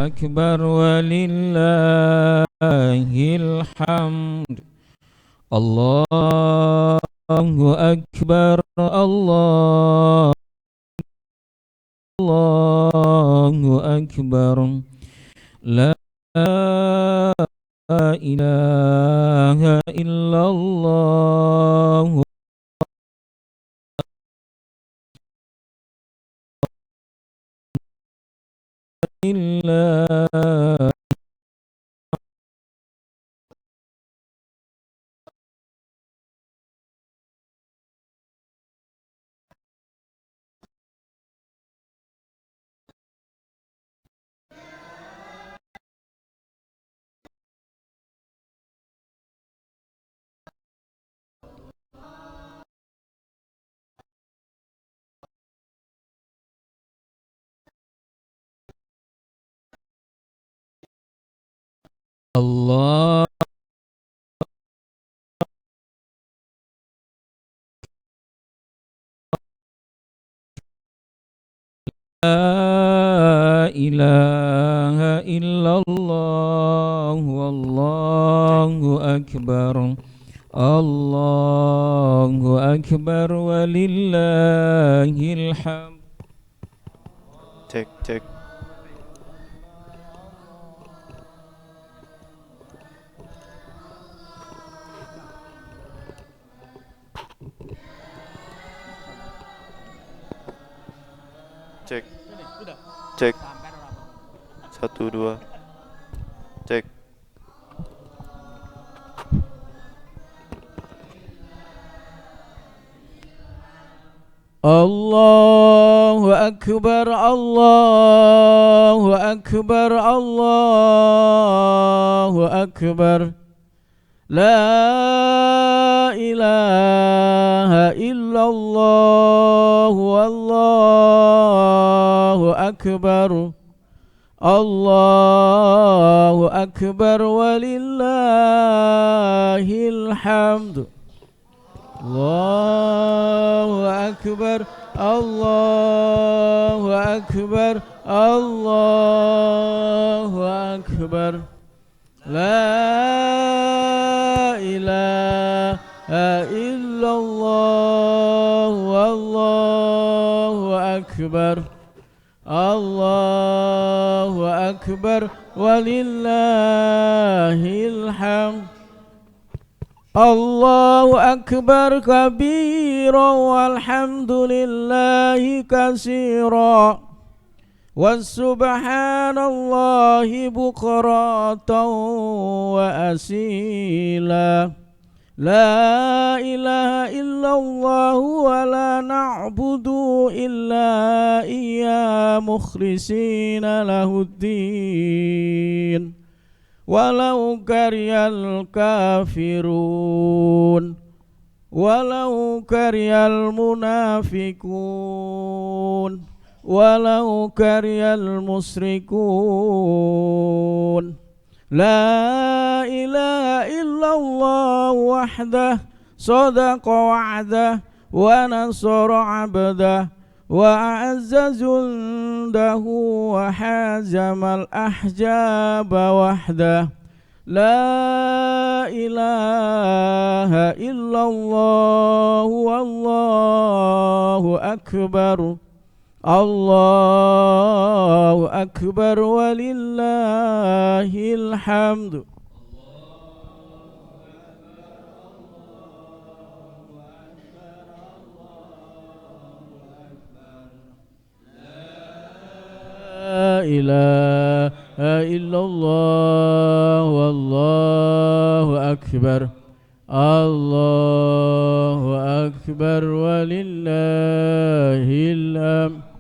أكبر ولله الحمد. الله أكبر. الله أكبر. لا إله إلا الله. إلا الله لا إله إلا الله. والله أكبر. الله أكبر ولله الحمد. Cek cek. Cek. Cek. 1 2. Cek. الله أكبر. الله أكبر. الله أكبر. لا إله إلا الله. والله أكبر. الله أكبر ولله الحمد. الله أكبر. الله أكبر. الله أكبر. لا إله إلا الله. والله أكبر. الله أكبر ولله الحمد. الله أكبر كبيرا والحمد لله كثيرا وسبحان الله بكرة وأصيلا. لا إله إلا الله ولا نعبد إلا إياه مخلصين له الدين ولو كره الكافرون ولو كره المنافقون ولو كره المشركون. لا إله إلا الله وحده صدق وعده ونصر عبده وأعز جنده وحازم الأحزاب وحده. لا إله إلا الله. والله أكبر. الله أكبر ولله الحمد. لا إله إلا الله. والله أكبر. الله أكبر ولله الحمد.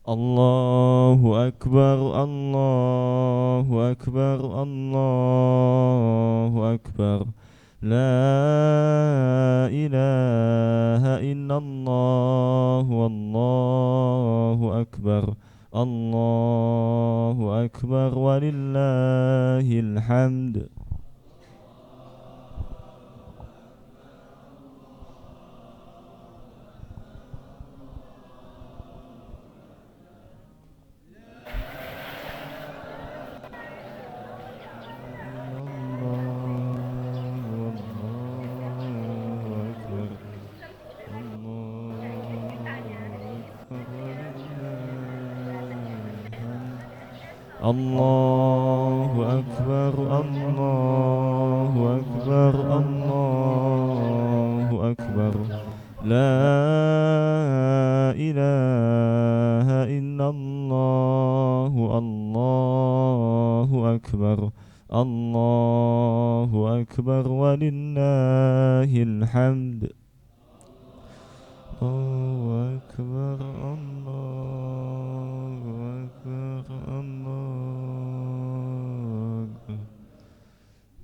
الله أكبر الله أكبر الله أكبر لا إله إلا الله والله أكبر الله أكبر ولله الحمد. الله أكبر الله أكبر الله أكبر لا إله إلا الله الله أكبر الله أكبر ولله الحمد. الله أكبر الله أكبر الله أكبر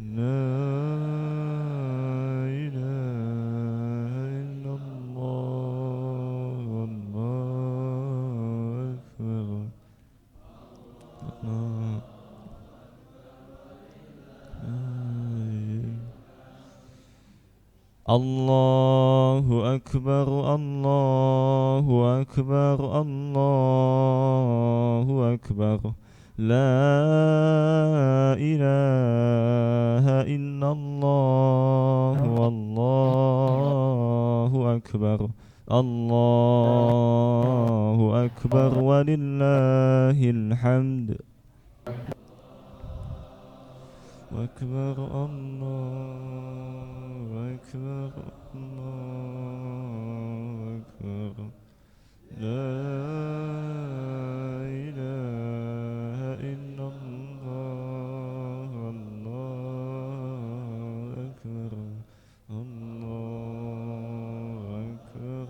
لا الله أكبر الله أكبر الله أكبر لا إله إلا الله والله أكبر الله أكبر ولله الحمد أكبر الله أكبر الله أكبر لا إله إلا الله الله أكبر الله أكبر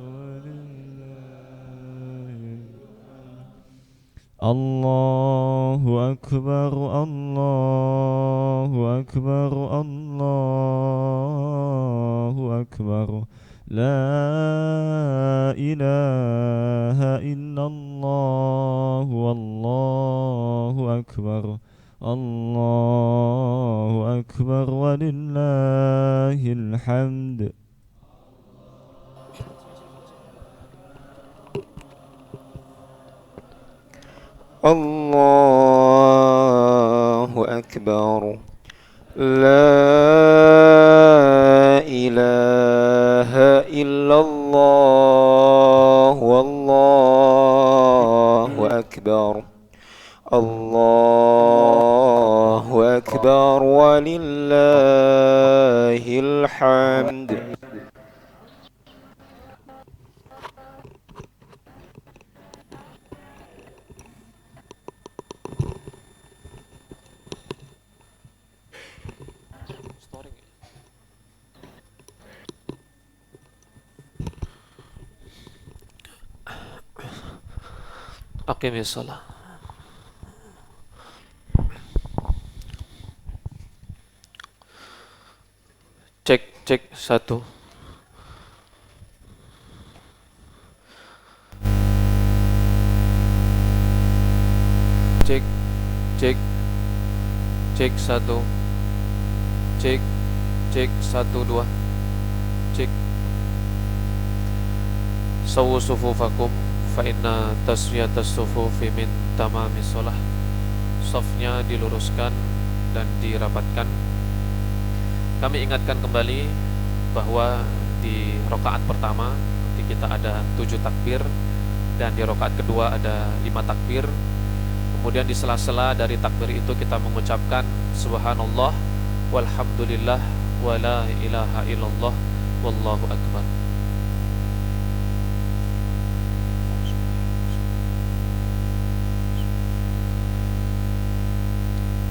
الله أكبر الله أكبر الله أكبر لا إله إلا الله والله أكبر الله أكبر ولله الحمد الله أكبر لا إله إلا الله والله أكبر الله أكبر ولله الحمد Aqimis shalah. Cek cek 1. Cek cek cek 1. Cek cek 1 2. Cek. Sawu sufufakum fa inna taswiyatas sufufi min tamamis shalah. Safnya diluruskan dan dirapatkan. Kami ingatkan kembali bahwa di rakaat pertama nanti kita ada 7 takbir dan di rakaat kedua ada 5 takbir. Kemudian di sela-sela dari takbir itu kita mengucapkan subhanallah walhamdulillah wala ilaha illallah wallahu akbar.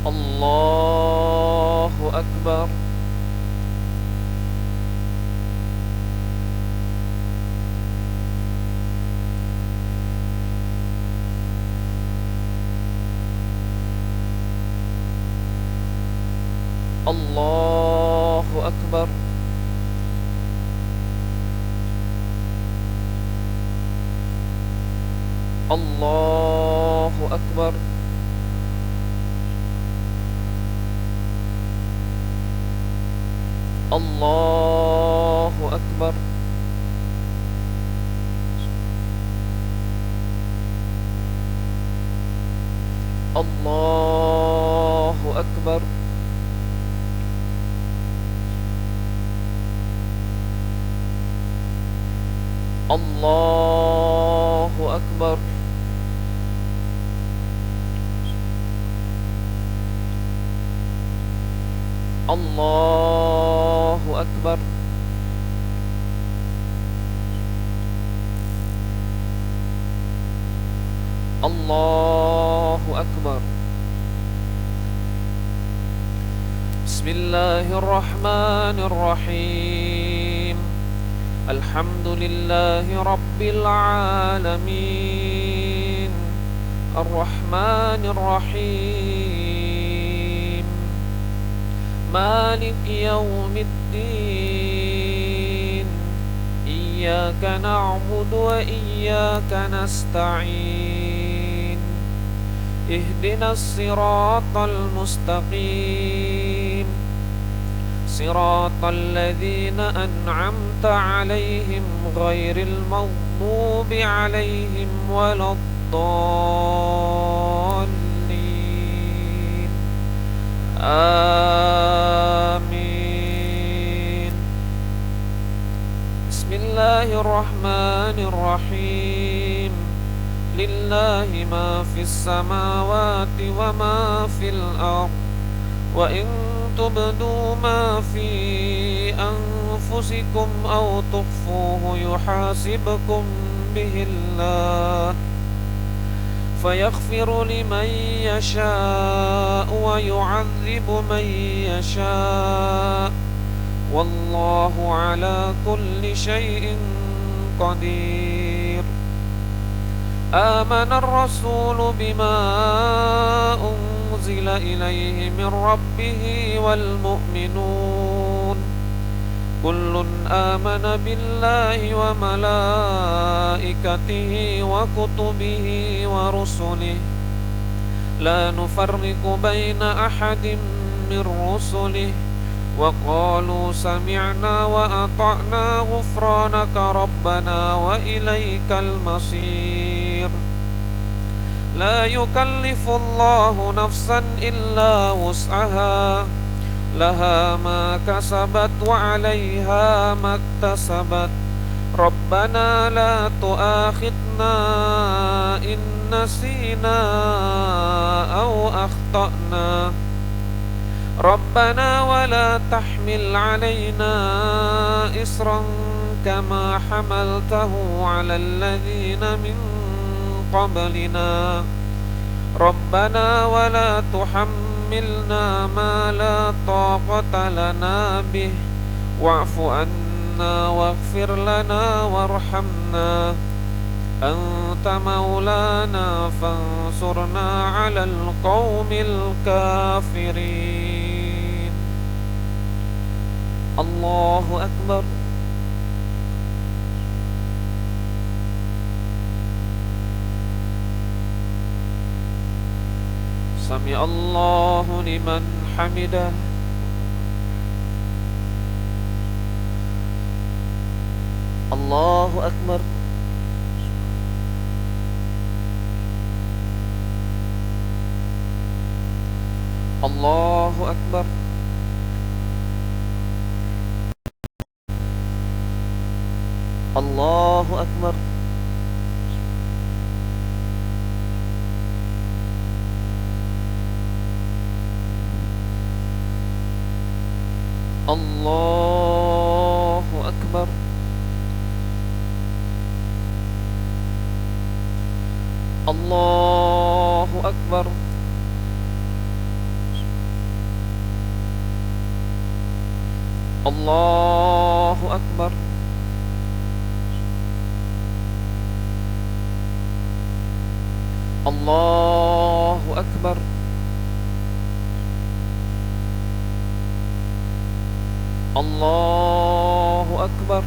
Allahu akbar. Allahu akbar. Allahu akbar. Allahu akbar. Allahu akbar. Allahu akbar. Allahu akbar. Allahu akbar. Bismillahirrahmanirrahim. Alhamdulillahi rabbil alamin. Ar-Rahmanir-Rahim. Malik yaumiddin. Iyyaka na'budu wa iyyaka nasta'in. Ihdinas siratal mustaqim. صراط الذين أنعمت عليهم غير المغضوب عليهم ولا الضالين آمين. بسم الله الرحمن الرحيم. لله ما في السماوات وما في الأرض وإن تبدوا ما في أنفسكم أو تخفوه يحاسبكم به الله فيغفر لمن يشاء ويعذب من يشاء والله على كل شيء قدير. آمن الرسول بما أنزل إليه من ربه والمؤمنون كل آمن بالله وملائكته وكتبه ورسله لا نفرق بين أحد من رسله وقالوا سمعنا وأطعنا غفرانك ربنا وإليك المصير. لا يكلف الله نفسا إلا وسعها لها ما كسبت وعليها ما اكتسبت ربنا لا تؤاخذنا إن نسينا أو أخطأنا ربنا ولا تحمل علينا إصرا كما حملته على الذين من قبلنا ربنا ولا تحملنا ما لا طاقة لنا به واعف عنا واغفر لنا وارحمنا أنت مولانا فانصرنا على القوم الكافرين. الله أكبر. سمع الله لمن حمده. الله أكبر. الله أكبر. الله أكبر. الله أكبر. الله أكبر. الله أكبر. الله أكبر. الله أكبر.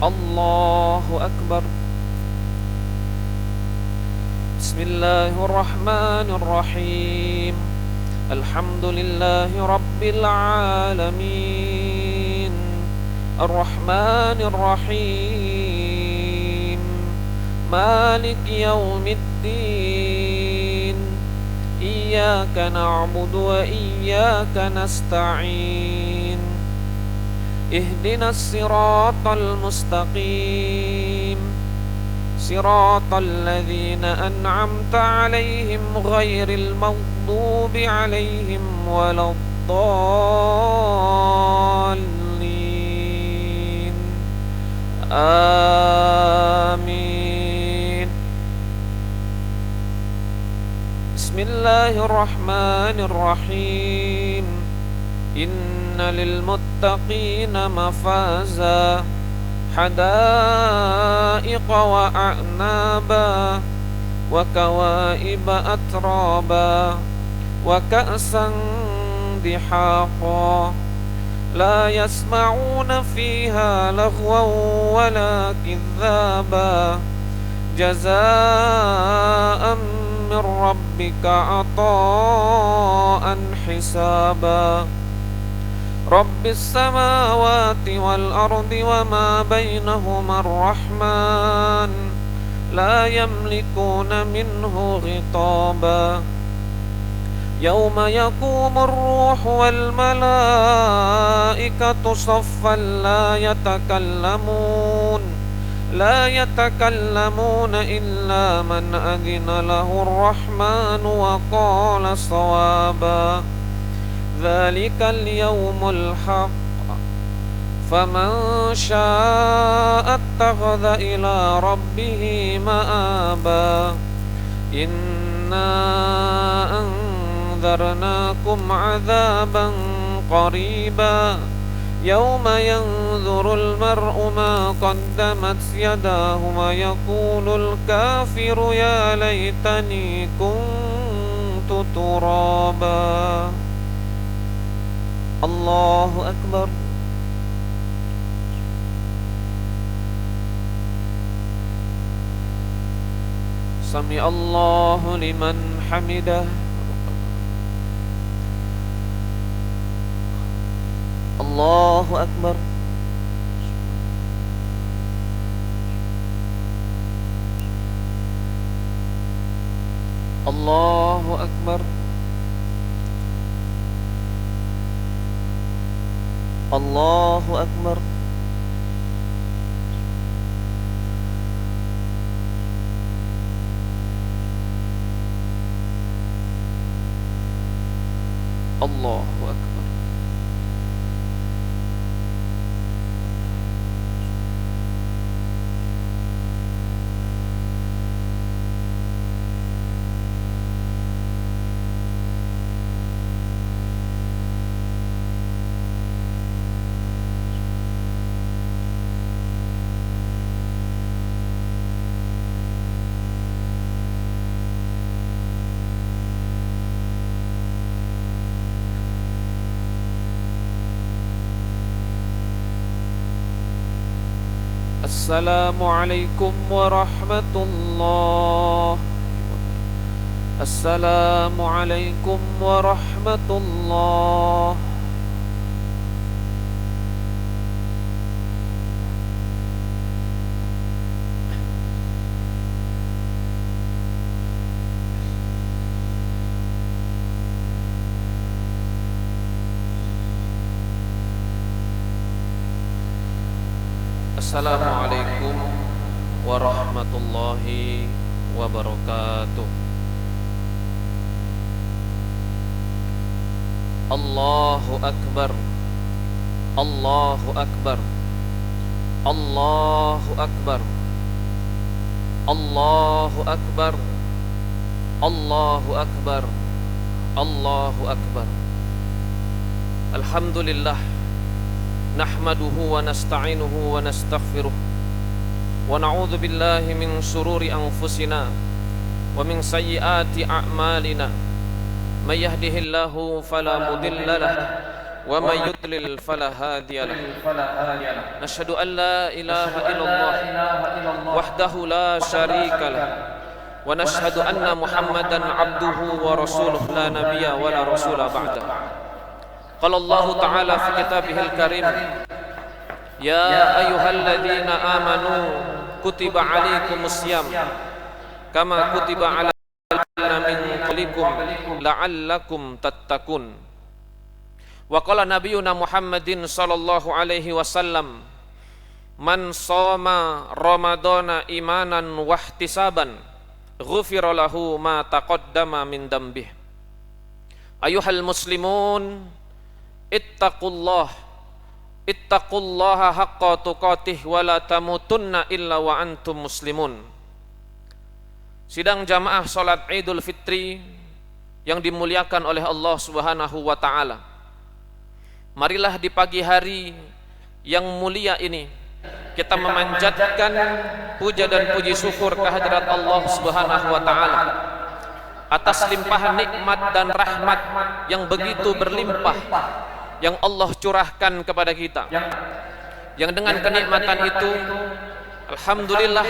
الله أكبر. بسم الله الرحمن الرحيم. الحمد لله رب العالمين الرحمن الرحيم مالك يوم الدين إياك نعبد وإياك نستعين اهدنا الصراط المستقيم صراط الذين أنعمت عليهم غير المغضوب عليهم ولا الضالين آمين. بسم الله الرحمن الرحيم. إن للمتقين مفازا حدائق وأعنابا وكواعب أترابا وكأسا دحاقا لا يسمعون فيها لغوا ولا كذابا جزاء من ربهم ربك عطاء حسابا رب السماوات والأرض وما بينهما الرحمن لا يملكون منه خطابا يوم يقوم الروح والملائكة صفا لا يتكلمون إلا من أذن له الرحمن وقال صوابا ذلك اليوم الحق فمن شاء اتخذ إلى ربه مآبا إنا أنذرناكم عذابا قريبا يوم ينظر المرء ما قدمت يداه ويقول الكافر يا ليتني كنت ترابا الله أكبر سمع الله لمن حمده الله أكبر الله أكبر الله أكبر الله أكبر السلام عليكم ورحمة الله السلام عليكم ورحمة الله Assalamualaikum warahmatullahi wabarakatuh. Allahu Akbar, Allahu Akbar, Allahu Akbar, Allahu Akbar, Allahu Akbar, Allahu Akbar. Alhamdulillah, nahmaduhu wa nasta'inuhu wa nastaghfiruh wa na'udzu billahi min shururi anfusina wa min sayyiati a'malina may yahdihillahu fala mudilla lahu wa may yudlil fala hadiya lahu nashhadu an la ilaha illallah wahdahu la syarika lahu wa nashhadu anna muhammadan abduhu wa rasuluh la nabiyya wa la rasula ba'da. Qala Allah Ta'ala fi kitabihil karim ya ayyuhalladzina amanu kutiba alaikumus syiyam kama kutiba ala alladziina min qablikum la'allakum tattaqun. Wa qala nabiyuna Muhammadin sallallahu alaihi wasallam man shoma ramadhana imanan wa ihtisaban ghufira lahu ma taqaddama min dambih. Ayuhal muslimun ittaqullaha haqqa tuqatih wa la tamutunna illa wa antum muslimun. Sidang jamaah salat Idul Fitri yang dimuliakan oleh Allah Subhanahu wa taala. Marilah di pagi hari yang mulia ini kita memanjatkan puja dan puji syukur kehadirat Allah Subhanahu wa taala atas limpahan nikmat dan rahmat yang begitu berlimpah yang Allah curahkan kepada kita, yang dengan kenikmatan itu alhamdulillah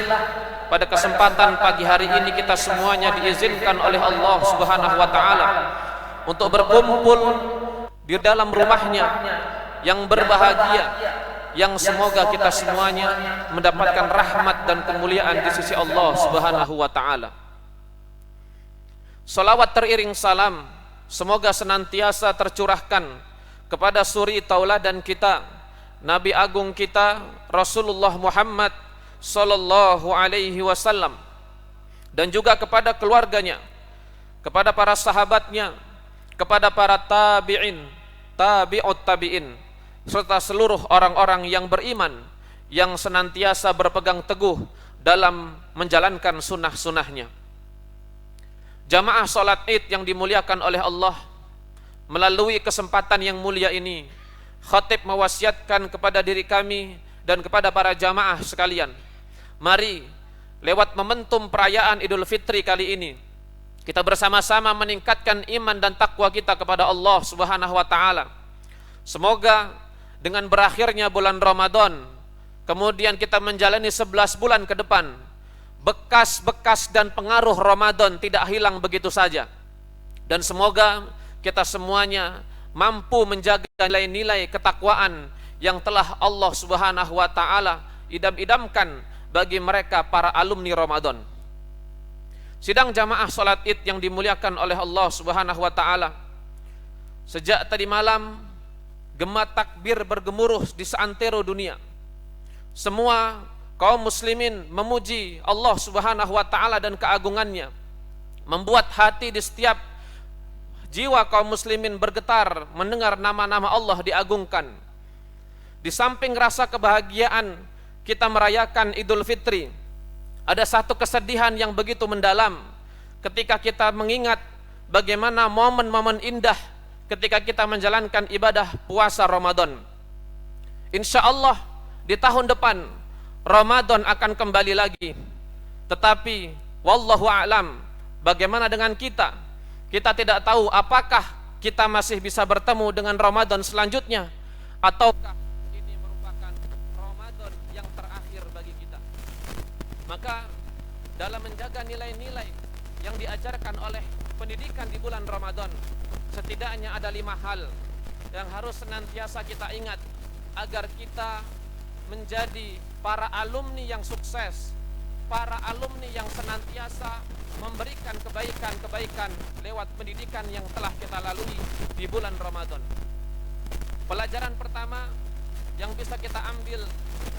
pada kesempatan pagi hari ini kita semuanya diizinkan oleh Allah Subhanahu wa taala untuk berkumpul di dalam rumahnya yang berbahagia, yang semoga kita semuanya mendapatkan rahmat dan kemuliaan di sisi Allah Subhanahu wa taala. Salawat teriring salam semoga senantiasa tercurahkan kepada suri tauladan kita, Nabi agung kita Rasulullah Muhammad sallallahu alaihi wasallam, dan juga kepada keluarganya, kepada para sahabatnya, kepada para tabi'in, tabi'ut tabi'in, serta seluruh orang-orang yang beriman yang senantiasa berpegang teguh dalam menjalankan sunnah-sunnahnya. Jamaah salat Id yang dimuliakan oleh Allah, melalui kesempatan yang mulia ini khatib mewasiatkan kepada diri kami dan kepada para jamaah sekalian, mari lewat momentum perayaan Idul Fitri kali ini kita bersama-sama meningkatkan iman dan takwa kita kepada Allah Subhanahu wa taala. Semoga dengan berakhirnya bulan Ramadan, kemudian kita menjalani 11 bulan ke depan, bekas-bekas dan pengaruh Ramadan tidak hilang begitu saja. Dan semoga kita semuanya mampu menjaga nilai-nilai ketakwaan yang telah Allah Subhanahu wa taala idam-idamkan bagi mereka para alumni Ramadan. Sidang jamaah salat Id yang dimuliakan oleh Allah Subhanahu wa taala, sejak tadi malam gema takbir bergemuruh di seantero dunia. Semua kaum muslimin memuji Allah Subhanahu wa taala dan keagungannya, membuat hati di setiap jiwa kaum muslimin bergetar mendengar nama-nama Allah diagungkan. Di samping rasa kebahagiaan kita merayakan Idul Fitri, ada satu kesedihan yang begitu mendalam ketika kita mengingat bagaimana momen-momen indah ketika kita menjalankan ibadah puasa Ramadan. Insya Allah di tahun depan Ramadan akan kembali lagi. Tetapi wallahu a'lam, bagaimana dengan kita? Kita tidak tahu apakah kita masih bisa bertemu dengan Ramadan selanjutnya, ataukah ini merupakan Ramadan yang terakhir bagi kita. Maka dalam menjaga nilai-nilai yang diajarkan oleh pendidikan di bulan Ramadan, setidaknya ada 5 hal yang harus senantiasa kita ingat agar kita menjadi para alumni yang sukses, para alumni yang senantiasa memberikan kebaikan-kebaikan lewat pendidikan yang telah kita lalui di bulan Ramadan. Pelajaran pertama yang bisa kita ambil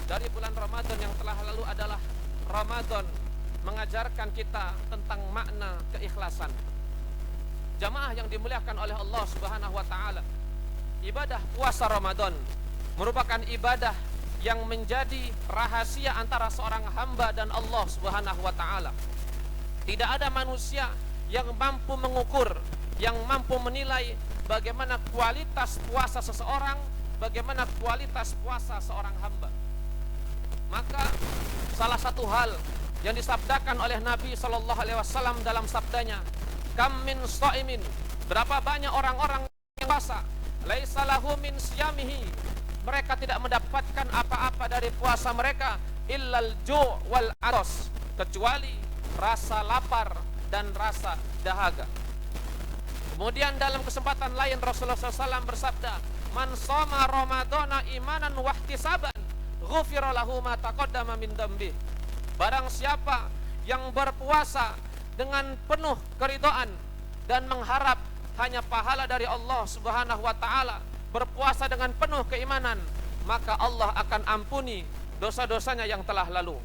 dari bulan Ramadan yang telah lalu adalah Ramadan mengajarkan kita tentang makna keikhlasan. Jamaah yang dimuliakan oleh Allah Subhanahu wa taala, ibadah puasa Ramadan merupakan ibadah yang menjadi rahasia antara seorang hamba dan Allah Subhanahu wa taala. Tidak ada manusia yang mampu mengukur, yang mampu menilai bagaimana kualitas puasa seseorang, bagaimana kualitas puasa seorang hamba. Maka salah satu hal yang disabdakan oleh Nabi sallallahu alaihi wasallam dalam sabdanya, "Kam min shaimin", berapa banyak orang-orang yang puasa, "laisa lahu min siyamihi", mereka tidak mendapatkan apa-apa dari puasa mereka, "illal ju' wal atos", kecuali rasa lapar dan rasa dahaga. Kemudian dalam kesempatan lain Rasulullah SAW bersabda, "Man shoma ramadhana imanan wa ihtisaban, ghufira lahu ma taqaddama min dhanbi." Barang siapa yang berpuasa dengan penuh keridhaan dan mengharap hanya pahala dari Allah Subhanahu wa taala, berpuasa dengan penuh keimanan, maka Allah akan ampuni dosa-dosanya yang telah lalu.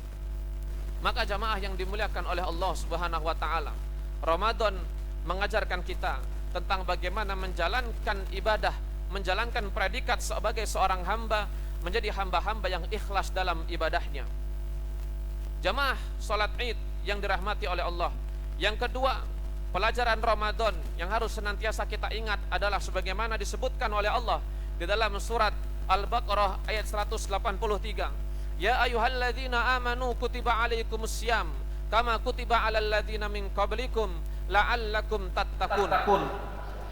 Maka jamaah yang dimuliakan oleh Allah Subhanahu wa taala, Ramadan mengajarkan kita tentang bagaimana menjalankan ibadah, menjalankan predikat sebagai seorang hamba, menjadi hamba-hamba yang ikhlas dalam ibadahnya. Jamaah salat Id yang dirahmati oleh Allah. Yang kedua, pelajaran Ramadan yang harus senantiasa kita ingat adalah sebagaimana disebutkan oleh Allah di dalam surat Al-Baqarah ayat 183. Ya ayyuhalladzina amanu kutiba alaikumus syiyam kama kutiba alal ladzina min qablikum la'allakum tattaqun.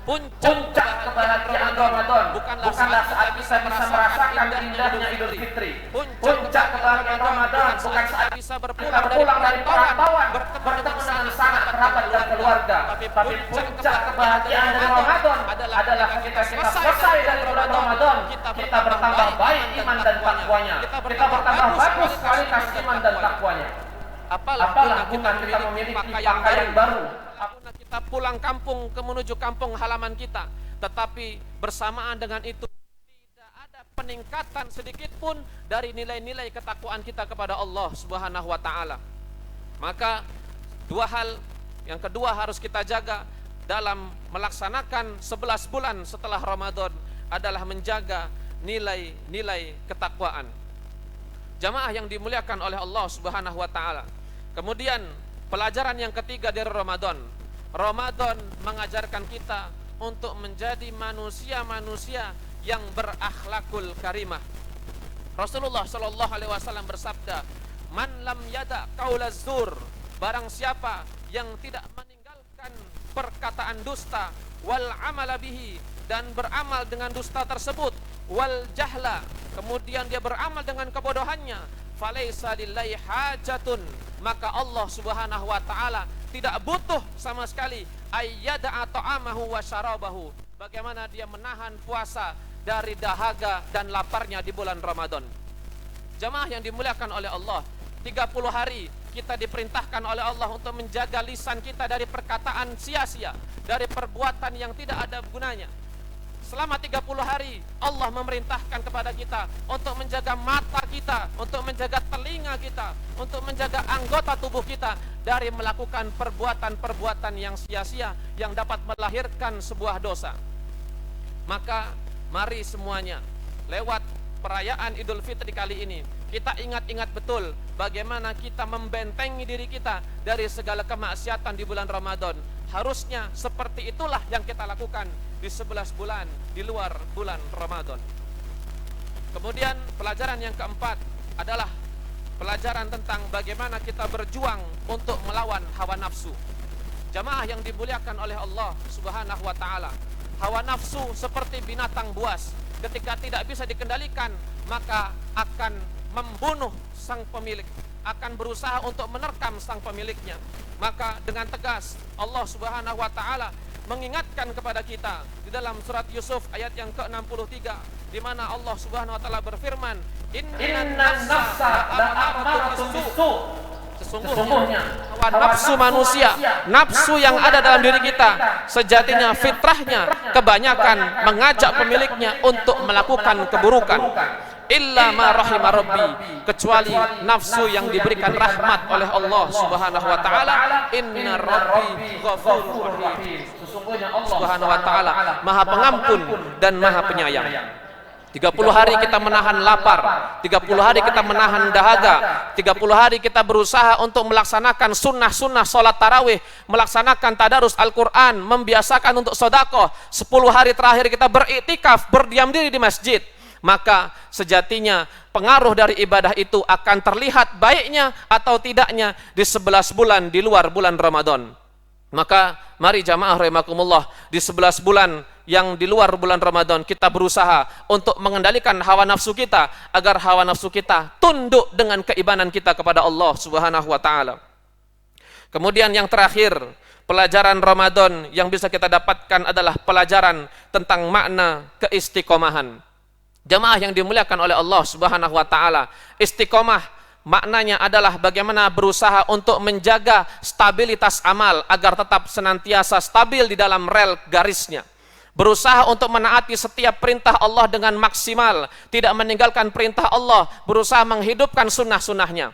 Puncak kebahagiaan Ramadan bukanlah saat kita bisa merasakan indahnya Idul Fitri. Puncak kebahagiaan Ramadan bukan saat bisa berpulang dari perantauan, bertemu dengan sanak kerabat dan keluarga. Tapi puncak kebahagiaan dari Ramadan adalah ketika kita selesai dari bulan Ramadan, kita bertambah baik iman dan takwanya. Kita bertambah bagus kualitas iman dan takwanya. Apalah guna kita memiliki pakaian baru, guna kita pulang kampung menuju kampung halaman kita, tetapi bersamaan dengan itu tidak ada peningkatan sedikit pun dari nilai-nilai ketakwaan kita kepada Allah Subhanahu wa taala. Maka dua hal yang kedua harus kita jaga dalam melaksanakan 11 bulan setelah Ramadan adalah menjaga nilai-nilai ketakwaan. Jamaah yang dimuliakan oleh Allah Subhanahu wa taala. Kemudian pelajaran yang ketiga dari Ramadan. Ramadan mengajarkan kita untuk menjadi manusia-manusia yang berakhlakul karimah. Rasulullah sallallahu alaihi wasallam bersabda, "Man lam yada qaulaz zur," barang siapa yang tidak meninggalkan perkataan dusta, wal amala bihi, dan beramal dengan dusta tersebut, wal jahla, kemudian dia beramal dengan kebodohannya, falaisa lillahi hajatun, maka Allah Subhanahu wa taala tidak butuh sama sekali ayyada'a ta'amahu wa syarabahu, bagaimana dia menahan puasa dari dahaga dan laparnya di bulan Ramadan. Jamaah yang dimuliakan oleh Allah, 30 hari kita diperintahkan oleh Allah untuk menjaga lisan kita dari perkataan sia-sia, dari perbuatan yang tidak ada gunanya. Selama 30 hari Allah memerintahkan kepada kita untuk menjaga mata kita, untuk menjaga telinga kita, untuk menjaga anggota tubuh kita dari melakukan perbuatan-perbuatan yang sia-sia yang dapat melahirkan sebuah dosa. Maka mari semuanya lewat perayaan Idul Fitri kali ini kita ingat-ingat betul bagaimana kita membentengi diri kita dari segala kemaksiatan di bulan Ramadan. Harusnya seperti itulah yang kita lakukan di 11 bulan di luar bulan Ramadan. Kemudian pelajaran yang keempat adalah pelajaran tentang bagaimana kita berjuang untuk melawan hawa nafsu. Jamaah yang dimuliakan oleh Allah Subhanahu wa taala, hawa nafsu seperti binatang buas, ketika tidak bisa dikendalikan maka akan membunuh sang pemilik, akan berusaha untuk menerkam sang pemiliknya. Maka dengan tegas Allah Subhanahu wa taala mengingatkan kepada kita di dalam surat Yusuf ayat yang ke-63, di mana Allah Subhanahu wa taala berfirman, "Innan nafsa la'amaratun bisu." Sesungguhnya hawa nafsu manusia, nafsu yang ada dalam diri kita, sejatinya fitrahnya kebanyakan mengajak pemiliknya untuk melakukan keburukan. Illa ma rahima rabbi, kecuali nafsu yang diberikan rahmat oleh Allah Subhanahu wa taala. Inna rabbi ghafurur rahim. Sesungguhnya Allah Subhanahu wa taala Maha Pengampun dan Maha Penyayang. 30 hari kita menahan lapar, 30 hari kita menahan dahaga, 30 hari kita berusaha untuk melaksanakan sunnah-sunnah sholat tarawih, melaksanakan tadarus Al-Quran, membiasakan untuk sedekah. 10 hari terakhir kita beriktikaf, berdiam diri di masjid. Maka sejatinya pengaruh dari ibadah itu akan terlihat baiknya atau tidaknya di 11 bulan di luar bulan Ramadan. Maka mari jamaah rahimakumullah, di 11 bulan yang di luar bulan Ramadan kita berusaha untuk mengendalikan hawa nafsu kita agar hawa nafsu kita tunduk dengan keimanan kita kepada Allah Subhanahu wa taala. Kemudian yang terakhir, pelajaran Ramadan yang bisa kita dapatkan adalah pelajaran tentang makna keistiqomahan. Jamaah yang dimuliakan oleh Allah Subhanahu wa taala, istiqomah maknanya adalah bagaimana berusaha untuk menjaga stabilitas amal agar tetap senantiasa stabil di dalam rel garisnya. Berusaha untuk menaati setiap perintah Allah dengan maksimal, tidak meninggalkan perintah Allah, berusaha menghidupkan sunnah-sunnahnya.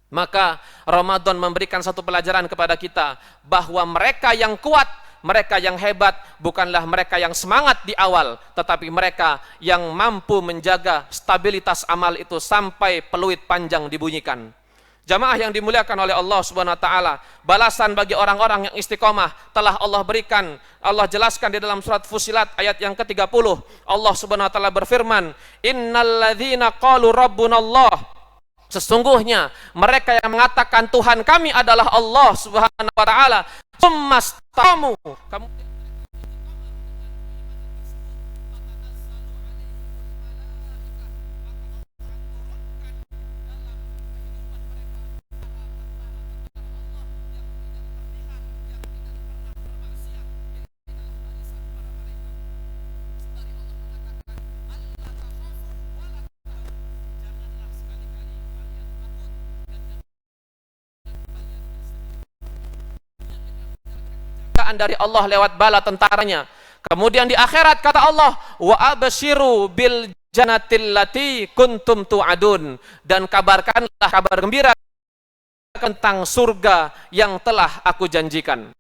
Maka Ramadan memberikan satu pelajaran kepada kita bahwa mereka yang kuat, mereka yang hebat bukanlah mereka yang semangat di awal, tetapi mereka yang mampu menjaga stabilitas amal itu sampai peluit panjang dibunyikan. Jamaah yang dimuliakan oleh Allah Subhanahu wa taala, balasan bagi orang-orang yang istiqomah telah Allah berikan. Allah jelaskan di dalam surat Fussilat ayat yang ke-30. Allah Subhanahu wa taala berfirman, "Innalladzina qalu rabbunallah." Sesungguhnya mereka yang mengatakan Tuhan kami adalah Allah Subhanahu wa taala, tsummastamu, cobaan dari Allah lewat bala tentaranya. Kemudian di akhirat kata Allah, wa abshiru bil jannatil lati kuntum tu'adun, dan kabarkanlah kabar gembira tentang surga yang telah aku janjikan.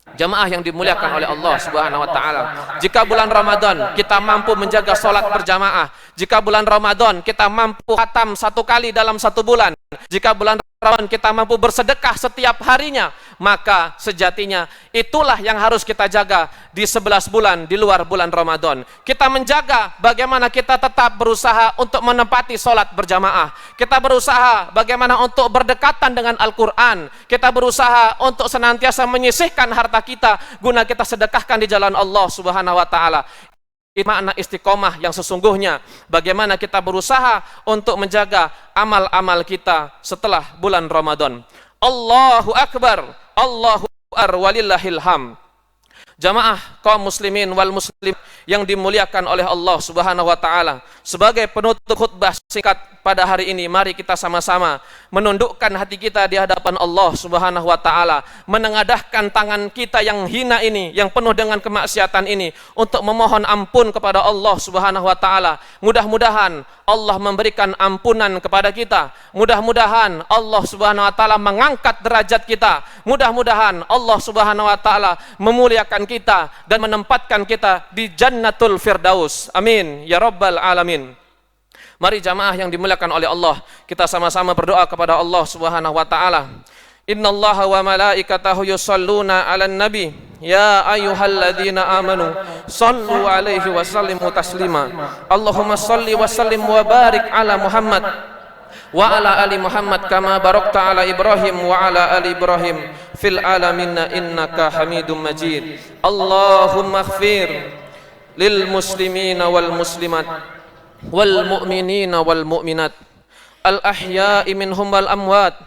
Jamaah yang dimuliakan oleh Allah Subhanahu wa taala, jika bulan Ramadan kita mampu menjaga salat berjamaah, jika bulan Ramadan kita mampu khatam 1 kali dalam 1 bulan, jika bulan Ramadan kita mampu bersedekah setiap harinya, maka sejatinya itulah yang harus kita jaga di 11 bulan di luar bulan Ramadan. Kita menjaga bagaimana kita tetap berusaha untuk menempati salat berjamaah. Kita berusaha bagaimana untuk berdekatan dengan Al-Qur'an. Kita berusaha untuk senantiasa menyisihkan harta kita guna kita sedekahkan di jalan Allah Subhanahu wa taala. Makna istiqomah yang sesungguhnya, bagaimana kita berusaha untuk menjaga amal-amal kita setelah bulan Ramadan. Allahu Akbar, Allahu Akbar, walillahil hamd. Jamaah kaum muslimin wal muslim yang dimuliakan oleh Allah Subhanahu wa taala, sebagai penutup khutbah singkat pada hari ini, mari kita sama-sama menundukkan hati kita di hadapan Allah Subhanahu wa taala, menengadahkan tangan kita yang hina ini, yang penuh dengan kemaksiatan ini, untuk memohon ampun kepada Allah Subhanahu wa taala. Mudah-mudahan Allah memberikan ampunan kepada kita. Mudah-mudahan Allah Subhanahu wa taala mengangkat derajat kita. Mudah-mudahan Allah Subhanahu wa taala memuliakan kita dan menempatkan kita di Jannatul Firdaus. Amin ya rabbal alamin. Mari jamaah yang dimuliakan oleh Allah, kita sama-sama berdoa kepada Allah Subhanahu wa taala. Innallaha wa malaikatahu yusholluna 'alan nabi ya ayyuhalladzina amanu shallu 'alaihi wa sallimu taslima. Allahumma shalli wa sallim wa barik ala Muhammad wa ala ali Muhammad kama barakta ala Ibrahim wa ala ali Ibrahim fil alamin innaka Hamidum Majid. Allahumma ighfir lil muslimina wal muslimat wal mu'minina wal mu'minat al ahya'i minhum wal amwat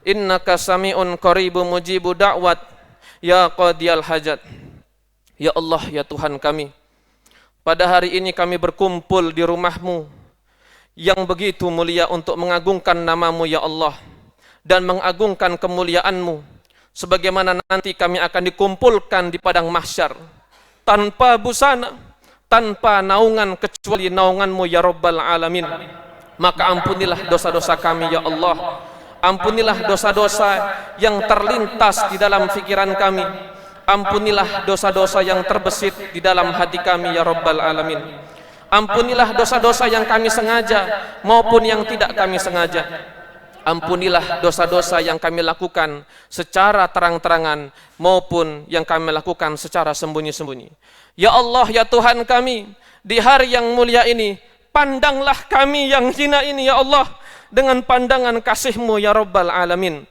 innaka sami'un qaribun mujibu da'wat ya qadiyal hajat. Ya Allah, ya Tuhan kami, pada hari ini kami berkumpul di rumah-Mu yang begitu mulia untuk mengagungkan nama-Mu ya Allah, dan mengagungkan kemuliaan-Mu, sebagaimana nanti kami akan dikumpulkan di padang mahsyar tanpa busana, tanpa naungan kecuali naungan-Mu ya Rabbal Alamin. Maka ampunilah dosa-dosa kami ya Allah. Ampunilah dosa-dosa yang terlintas di dalam pikiran kami. Ampunilah dosa-dosa yang terbesit di dalam hati kami ya Rabbal Alamin. Ampunilah dosa-dosa yang kami sengaja maupun yang tidak kami sengaja. Ampunilah dosa-dosa yang kami lakukan secara terang-terangan maupun yang kami lakukan secara sembunyi-sembunyi. Ya Allah, ya Tuhan kami, di hari yang mulia ini, pandanglah kami yang hina ini ya Allah dengan pandangan kasih-Mu ya Rabbal Alamin.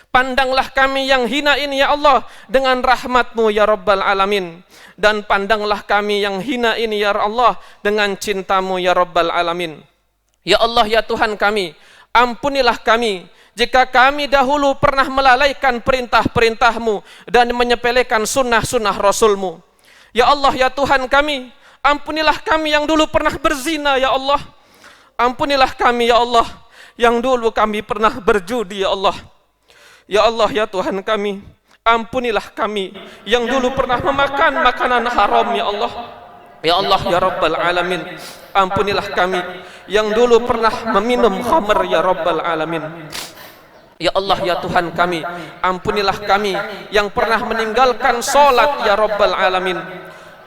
Pandanglah kami yang hina ini ya Allah dengan rahmat-Mu ya Rabbal Alamin. Dan pandanglah kami yang hina ini ya Allah dengan cinta-Mu ya Rabbal Alamin. Ya Allah, ya Tuhan kami, ampunilah kami jika kami dahulu pernah melalaikan perintah-perintah-Mu dan menyepelekan sunnah-sunnah Rasul-Mu. Ya Allah, ya Tuhan kami, ampunilah kami yang dulu pernah berzina ya Allah. Ampunilah kami ya Allah yang dulu kami pernah berjudi ya Allah. Ya Allah, ya Tuhan kami, ampunilah kami yang dulu pernah memakan makanan haram ya Allah. Ya Allah, ya Rabbal Alamin, ampunilah kami yang dulu pernah meminum khamr ya Rabbal Alamin. Ya Allah, ya Tuhan kami, ampunilah kami yang pernah meninggalkan sholat ya Rabbal Alamin.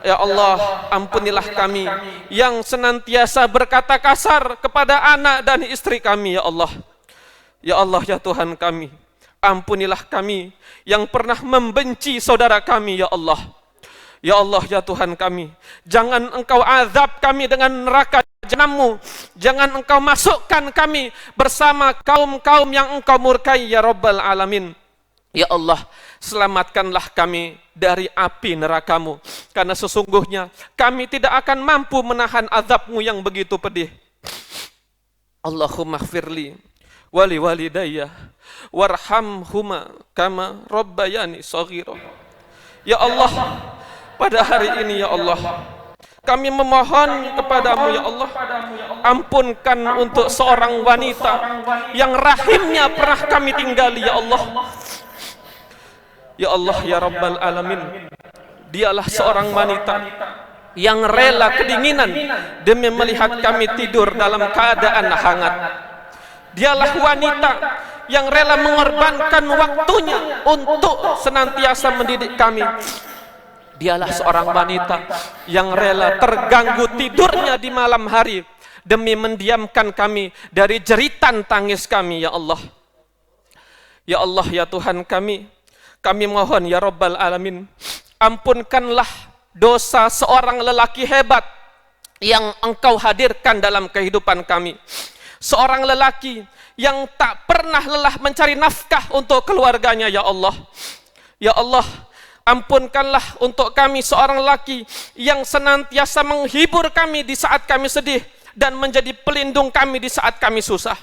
Ya Allah, ampunilah kami yang senantiasa berkata kasar kepada anak dan istri kami ya Allah. Ya Allah, ya Tuhan kami, ampunilah kami yang pernah membenci saudara kami ya Allah. Ya Allah, ya Tuhan kami, jangan Engkau azab kami dengan neraka jahanam-Mu. Jangan Engkau masukkan kami bersama kaum-kaum yang Engkau murkai ya Rabbal Alamin. Ya Allah, selamatkanlah kami dari api neraka-Mu, karena sesungguhnya kami tidak akan mampu menahan azab-Mu yang begitu pedih. Allahumma ighfirli wali walidayya warhamhuma kama rabbayani shaghira. Ya Allah, pada hari ini ya Allah, kami memohon kepadamu ya Allah, ampunkan untuk seorang wanita yang rahimnya pernah kami tinggali ya Allah. Ya Allah ya Rabbal Alamin, dialah seorang wanita yang rela kedinginan demi melihat kami tidur dalam keadaan hangat. Dialah wanita yang rela mengorbankan waktunya untuk senantiasa mendidik kami. Dialah seorang wanita yang rela terganggu tidurnya di malam hari demi mendiamkan kami dari jeritan tangis kami, ya Allah. Ya Allah ya Tuhan kami mohon ya Rabbal Alamin, ampunkanlah dosa seorang lelaki hebat yang Engkau hadirkan dalam kehidupan kami. Seorang lelaki yang tak pernah lelah mencari nafkah untuk keluarganya, ya Allah. Ya Allah, ampunkanlah untuk kami seorang lelaki yang senantiasa menghibur kami di saat kami sedih dan menjadi pelindung kami di saat kami susah.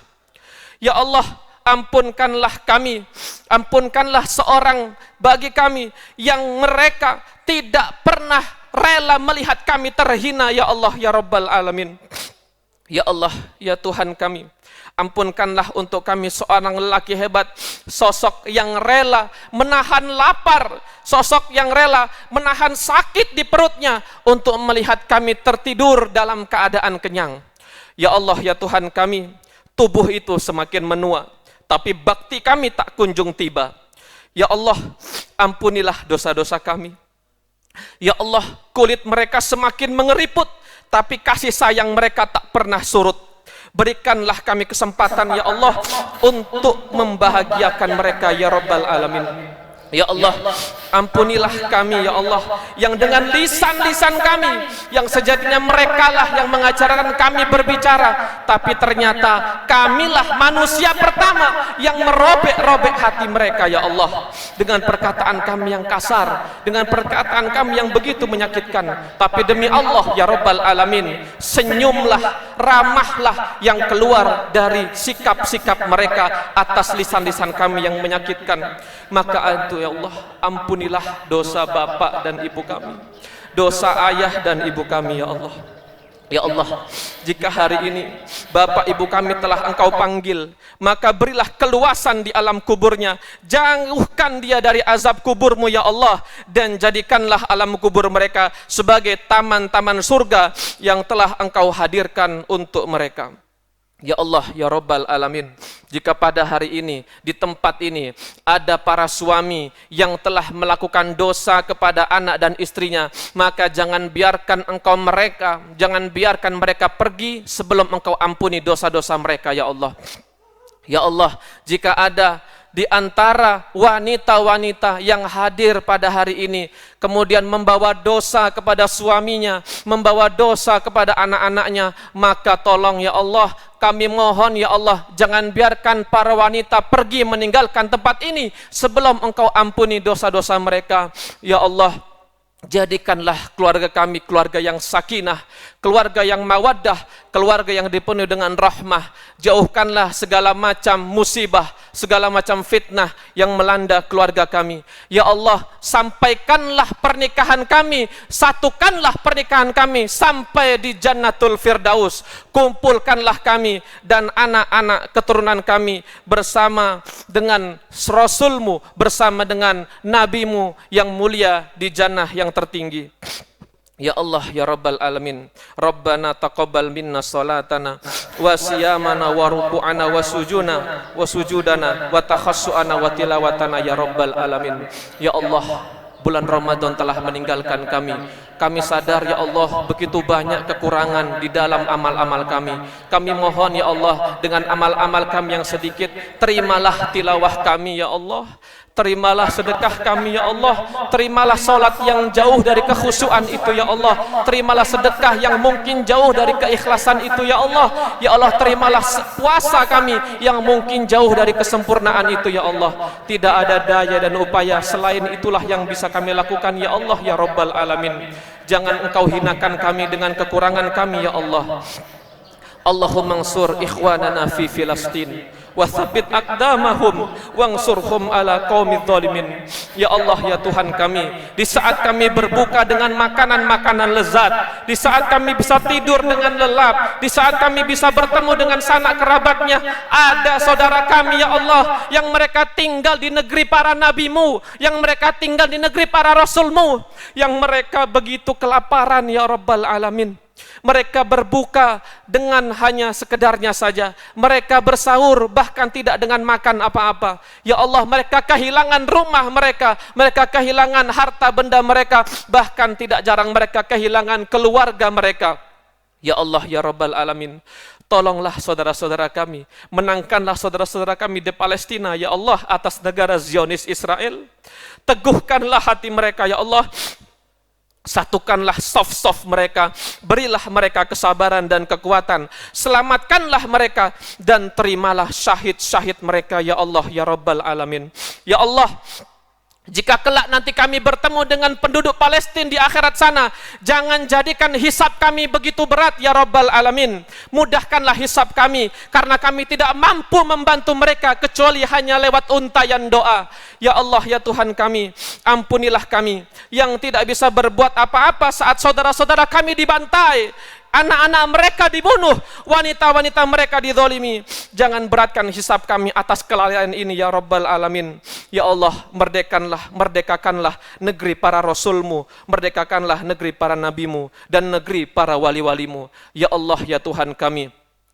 Ya Allah, ampunkanlah kami, ampunkanlah seorang bagi kami yang mereka tidak pernah rela melihat kami terhina, ya Allah ya Rabbal Alamin. Ya Allah ya Tuhan kami, ampunkanlah untuk kami seorang lelaki hebat, sosok yang rela menahan lapar, sosok yang rela menahan sakit di perutnya untuk melihat kami tertidur dalam keadaan kenyang. Ya Allah ya Tuhan kami, tubuh itu semakin menua, tapi bakti kami tak kunjung tiba. Ya Allah, ampunilah dosa-dosa kami. Ya Allah, kulit mereka semakin mengeriput, tapi kasih sayang mereka tak pernah surut. Berikanlah kami kesempatan, ya Allah, untuk membahagiakan mereka, ya Rabbal Alamin. Ya Allah, ampunilah kami, ya Allah, yang dengan lisan-lisan kami, yang sejatinya merekalah yang mengajarkan kami berbicara, tapi ternyata kamilah manusia pertama yang merobek-robek hati mereka, ya Allah, dengan perkataan kami yang kasar, dengan perkataan kami yang begitu menyakitkan. Tapi demi Allah, ya Rabbal Alamin, senyumlah, ramahlah yang keluar dari sikap-sikap mereka atas lisan-lisan kami yang menyakitkan. Maka itu, ya Allah, ampunilah dosa bapak dan ibu kami, dosa ayah dan ibu kami, ya Allah. Ya Allah, jika hari ini bapak ibu kami telah Engkau panggil, maka berilah keluasan di alam kuburnya, jauhkan dia dari azab kuburmu, ya Allah, dan jadikanlah alam kubur mereka sebagai taman-taman surga yang telah Engkau hadirkan untuk mereka. Ya Allah, ya Rabbal Alamin, jika pada hari ini, di tempat ini, ada para suami yang telah melakukan dosa kepada anak dan istrinya, maka jangan biarkan biarkan mereka pergi sebelum Engkau ampuni dosa-dosa mereka, ya Allah. Ya Allah, jika ada di antara wanita-wanita yang hadir pada hari ini, kemudian membawa dosa kepada suaminya, membawa dosa kepada anak-anaknya, maka tolong ya Allah, kami mohon ya Allah, jangan biarkan para wanita pergi meninggalkan tempat ini sebelum Engkau ampuni dosa-dosa mereka. Ya Allah, jadikanlah keluarga kami keluarga yang sakinah, keluarga yang mawaddah, keluarga yang dipenuhi dengan rahmah. Jauhkanlah segala macam musibah, segala macam fitnah yang melanda keluarga kami. Ya Allah, sampaikanlah pernikahan kami, satukanlah pernikahan kami sampai di Jannatul Firdaus. Kumpulkanlah kami dan anak-anak keturunan kami bersama dengan Rasulmu, bersama dengan Nabimu yang mulia di jannah yang tertinggi. Ya Allah, ya Rabbal Alamin, Rabbana taqabbal minna salatana wa siyamana wa ruku'ana wa sujudana wa takhassu'ana wa tilawatana, ya Rabbal Alamin. Ya Allah, bulan Ramadan telah meninggalkan kami. Kami sadar ya Allah, begitu banyak kekurangan di dalam amal-amal kami. Kami mohon ya Allah, dengan amal-amal kami yang sedikit, terimalah tilawah kami ya Allah. Terimalah sedekah kami ya Allah. Terimalah salat yang jauh dari kekhusyuan itu ya Allah. Terimalah sedekah yang mungkin jauh dari keikhlasan itu ya Allah. Ya Allah, terimalah puasa kami yang mungkin jauh dari kesempurnaan itu ya Allah. Tidak ada daya dan upaya selain itulah yang bisa kami lakukan ya Allah, ya Rabbal Alamin. Jangan Engkau hinakan kami dengan kekurangan kami ya Allah. Allahumma ansur ikhwanana fi Filastin wa tsabbit aqdamahum wansurhum ala qaumidz zalimin. Ya Allah, ya Tuhan kami, di saat kami berbuka dengan makanan-makanan lezat, di saat kami bisa tidur dengan lelap, di saat kami bisa bertemu dengan sanak kerabatnya, ada saudara kami ya Allah yang mereka tinggal di negeri para nabimu, yang mereka tinggal di negeri para rasulmu, yang mereka begitu kelaparan ya Rabbal Alamin. Mereka berbuka dengan hanya sekedarnya saja. Mereka bersahur bahkan tidak dengan makan apa-apa. Ya Allah, mereka kehilangan rumah mereka, mereka kehilangan harta benda mereka, bahkan tidak jarang mereka kehilangan keluarga mereka. Ya Allah, ya Rabbal Alamin, tolonglah saudara-saudara kami, menangkanlah saudara-saudara kami di Palestina, ya Allah, atas negara Zionis Israel. Teguhkanlah hati mereka, ya Allah. Satukanlah saf-saf mereka, berilah mereka kesabaran dan kekuatan, selamatkanlah mereka dan terimalah syahid-syahid mereka ya Allah ya Rabbal Alamin. Ya Allah, jika kelak nanti kami bertemu dengan penduduk Palestina di akhirat sana, jangan jadikan hisab kami begitu berat ya Rabbal Alamin. Mudahkanlah hisab kami, karena kami tidak mampu membantu mereka kecuali hanya lewat untayan doa. Ya Allah, ya Tuhan kami, ampunilah kami yang tidak bisa berbuat apa-apa saat saudara-saudara kami dibantai, anak-anak mereka dibunuh, wanita-wanita mereka dizalimi. Jangan beratkan hisab kami atas kelalaian ini ya Rabbal Alamin. Ya Allah, merdekakanlah negeri para rasulmu, merdekakanlah negeri para nabimu, dan negeri para wali-walimu. Ya Allah, ya Tuhan kami,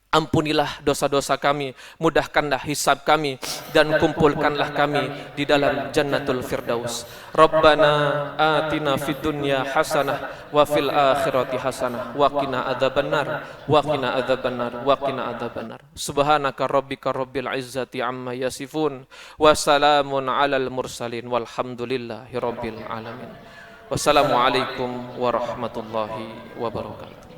ampunilah dosa-dosa kami, mudahkanlah hisab kami, dan kumpulkanlah kami di dalam Jannatul Firdaus. Rabbana atina fid dunya hasanah wa fil akhirati hasanah wa qina adzabannar wa qina adzabannar wa qina adzabannar. Subhanaka rabbika rabbil izzati amma yasifun wa salamun alal mursalin walhamdulillahi rabbil alamin. Wassalamualaikum warahmatullahi wabarakatuh.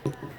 Mahmud.